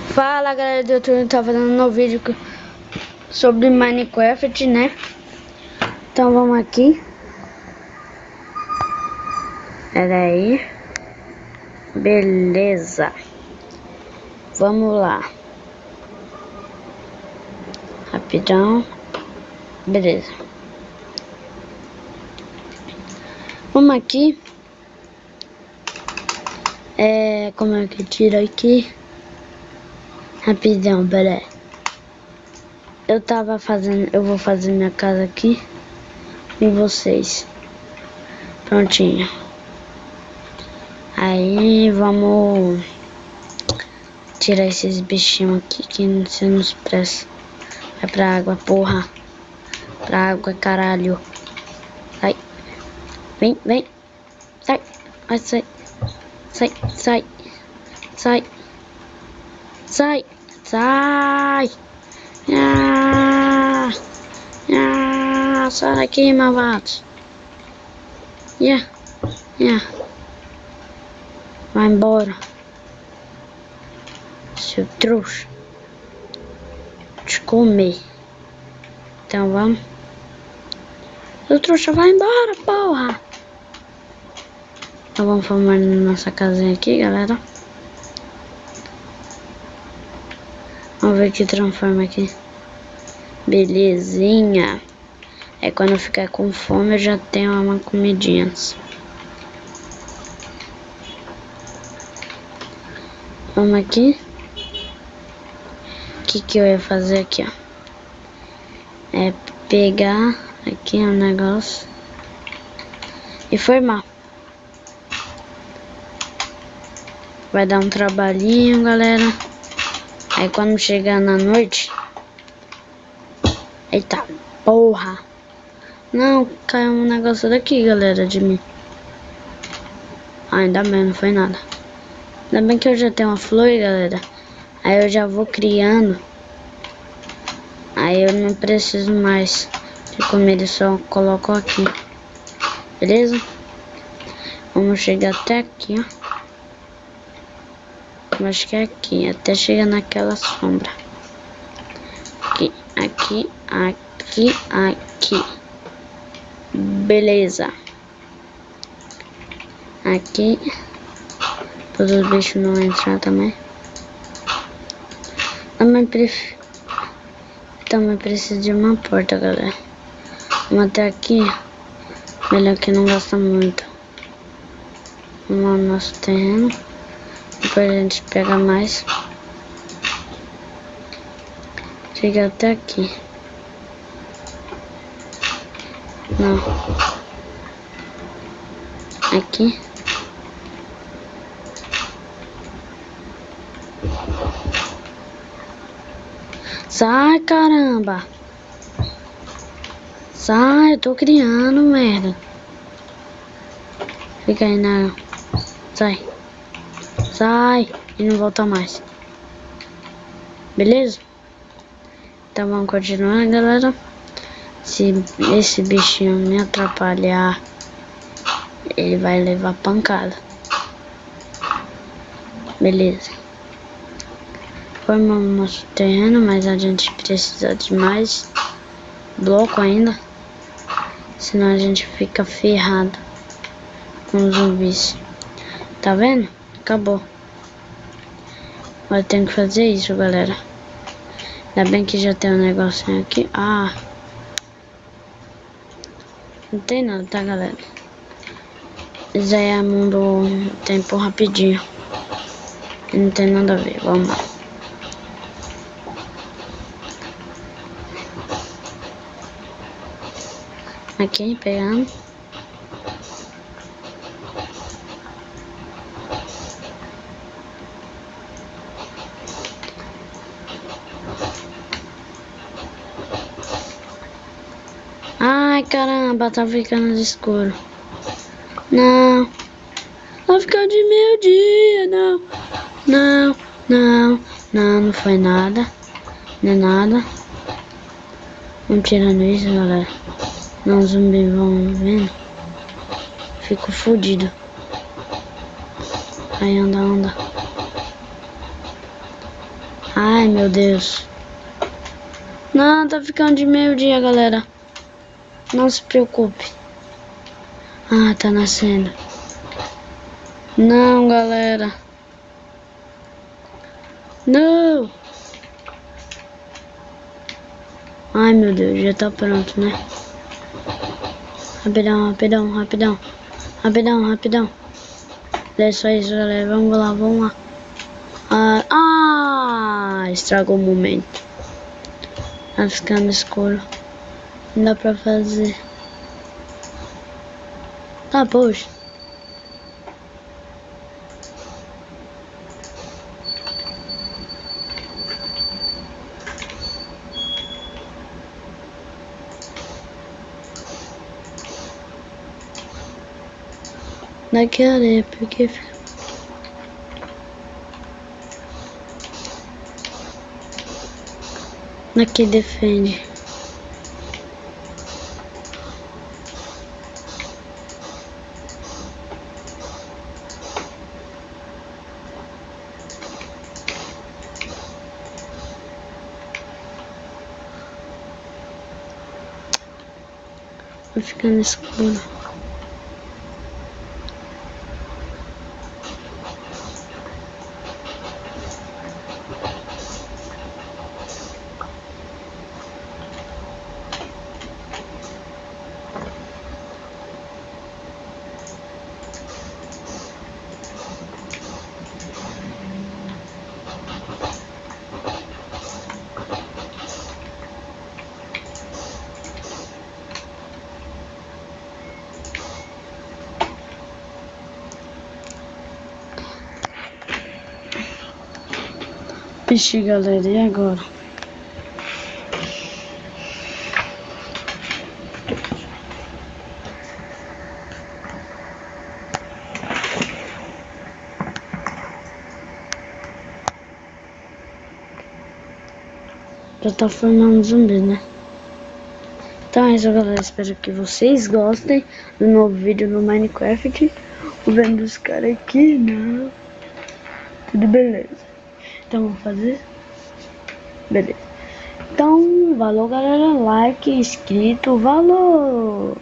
Fala galera do YouTube, tá fazendo um novo vídeo sobre Minecraft, né? Então vamos aqui. Pera aí. Beleza. Vamos lá. Rapidão. Beleza. Vamos aqui. Como é que tira aqui? Rapidão, pera aí. Eu vou fazer minha casa aqui. E vocês. Prontinho. Aí vamos tirar esses bichinhos aqui que você nos presta. Vai pra água, porra. Pra água, caralho. Sai. Vem, vem. Sai. Vai, sai. Sai, sai. Sai. Sai. Sai. Ah. Ah. Sai daqui, malvados. Vai embora. Seu trouxa. Te comer. Então vamos. Seu trouxa, vai embora, porra. Então vamos formar nossa casinha aqui, galera. Vamos ver que transforma aqui. Belezinha. É quando eu ficar com fome eu já tenho uma comidinha. Vamos aqui. O que eu ia fazer aqui, ó? É pegar aqui um negócio e formar. Vai dar um trabalhinho, galera. Aí quando chegar na noite... Eita, porra! Não, caiu um negócio daqui, galera, de mim. Ainda bem, não foi nada. Ainda bem que eu já tenho uma flor, galera. Aí eu já vou criando. Aí eu não preciso mais de comida, só coloco aqui. Beleza? Vamos chegar até aqui, ó. Acho que é aqui, até chegar naquela sombra. Aqui, aqui, aqui, aqui. Beleza. Aqui. Todos os bichos não entrar também. Também preciso de uma porta, galera. Vamos até aqui. Melhor que não gasta muito. Vamos ao nosso terreno. Depois a gente pega mais. Chega até aqui. Não. Aqui. Sai, caramba. Sai, eu tô criando, merda. Fica aí na... Sai. Sai. E não volta mais. Beleza? Então vamos continuar, galera. Se esse bichinho me atrapalhar, ele vai levar pancada. Beleza. Formamos nosso terreno, mas a gente precisa de mais bloco ainda. Senão a gente fica ferrado com os zumbis. Tá vendo? Acabou. Agora tem que fazer isso, galera. Ainda bem que já tem um negocinho aqui. Ah. Não tem nada, tá, galera? Isso aí é mundo tempo rapidinho. Não tem nada a ver. Vamos lá. Aqui, pegando. Ai, caramba, tá ficando escuro. Não. Vai ficar de meio-dia, não. Não, não, não, não foi nada. Não é nada. Vamos tirando isso, galera. Não, os zumbis vão vendo. Fico fodido. Aí anda, anda. Ai, meu Deus. Não, tá ficando de meio-dia, galera. Não se preocupe. Ah, tá nascendo. Não, galera. Não. Ai, meu Deus, já tá pronto, né? Rapidão, rapidão, rapidão. Rapidão, rapidão. É só isso, galera. Vamos lá, vamos lá. Estragou o momento. Tá ficando escuro. Não dá pra fazer. Tá, poxa. Daqui a areia, porque fica... Daqui defende. Vai ficando escuro. Vixe, galera, e agora? Já tá formando zumbi, né? Então é isso, galera. Espero que vocês gostem do novo vídeo no Minecraft. O vendo os caras aqui, não. Tudo beleza. Então vamos fazer? Beleza. Então, valeu, galera. Like, inscrito, valeu!